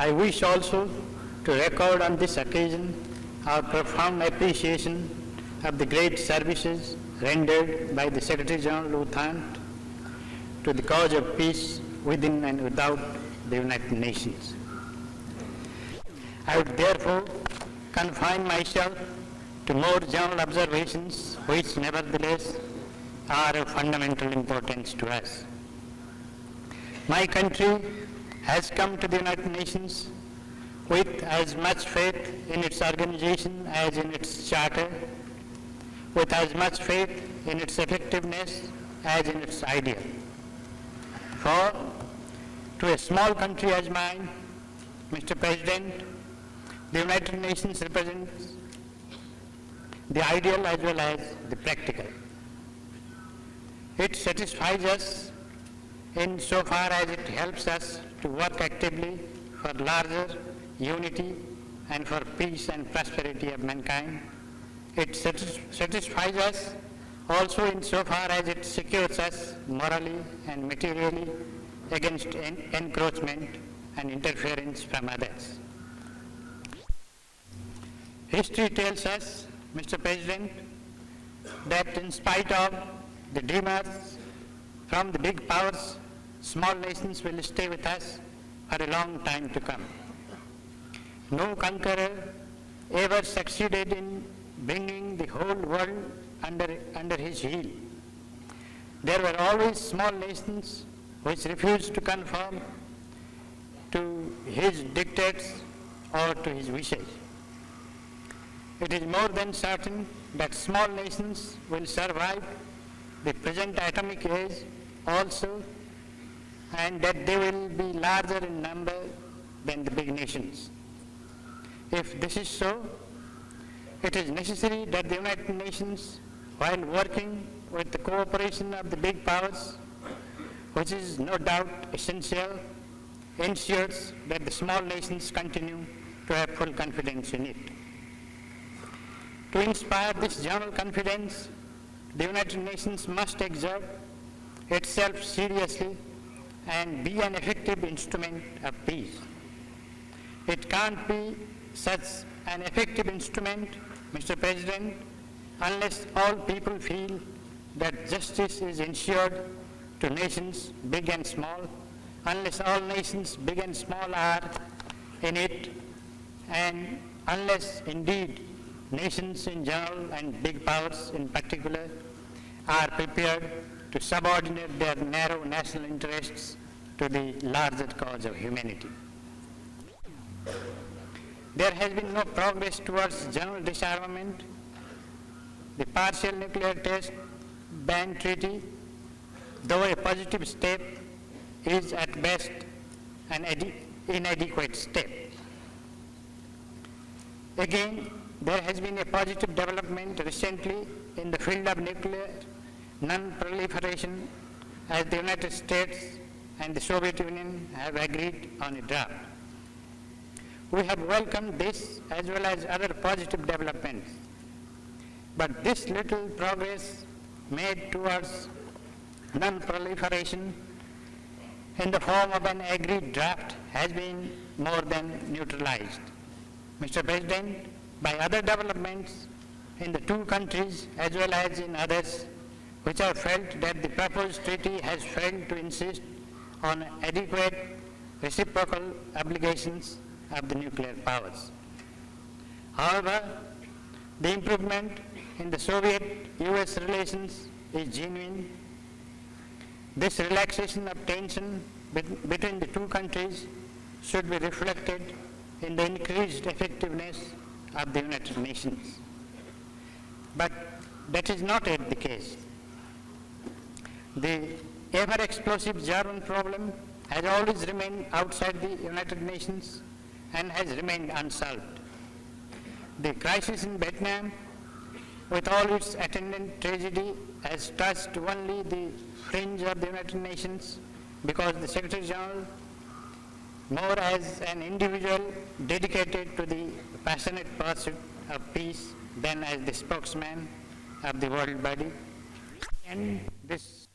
I wish also to record on this occasion our profound appreciation of the great services rendered by the Secretary General Lieutenant to the cause of peace within and without the United Nations. I would therefore confine myself to more general observations which nevertheless are of fundamental importance to us. My country has come to the United Nations with as much faith in its organization as in its charter, with as much faith in its effectiveness as in its ideal. For to a small country as mine, Mr. President, the United Nations represents the ideal as well as the practical. It satisfies us in so far as it helps us to work actively for larger unity and for peace and prosperity of mankind. It satisfies us also in so far as it secures us morally and materially against encroachment and interference from others. History tells us, Mr. President, that in spite of the dreamers from the big powers, small nations will stay with us for a long time to come. No conqueror ever succeeded in bringing the whole world under his heel. There were always small nations which refused to conform to his dictates or to his wishes. It is more than certain that small nations will survive the present atomic age also, and that they will be larger in number than the big nations. If this is so, it is necessary that the United Nations, while working with the cooperation of the big powers, which is no doubt essential, ensures that the small nations continue to have full confidence in it. To inspire this general confidence, the United Nations must exert itself seriously and be an effective instrument of peace. It can't be such an effective instrument, Mr. President, unless all people feel that justice is ensured to nations big and small, unless all nations big and small are in it, and unless indeed nations in general and big powers in particular are prepared to subordinate their narrow national interests to the larger cause of humanity. There has been no progress towards general disarmament. The partial nuclear test ban treaty, though a positive step, is at best an inadequate step. Again, there has been a positive development recently in the field of nuclear non-proliferation, as the United States and the Soviet Union have agreed on a draft. We have welcomed this as well as other positive developments. But this little progress made towards non-proliferation in the form of an agreed draft has been more than neutralized. Mr. President, by other developments in the two countries as well as in others, which have felt that the proposed treaty has failed to insist on adequate reciprocal obligations of the nuclear powers. However, the improvement in the Soviet-US relations is genuine. This relaxation of tension between the two countries should be reflected in the increased effectiveness of the United Nations. But that is not yet the case. The ever-explosive German problem has always remained outside the United Nations and has remained unsolved. The crisis in Vietnam, with all its attendant tragedy, has touched only the fringe of the United Nations because the Secretary General, more as an individual dedicated to the passionate pursuit of peace than as the spokesman of the world body. And this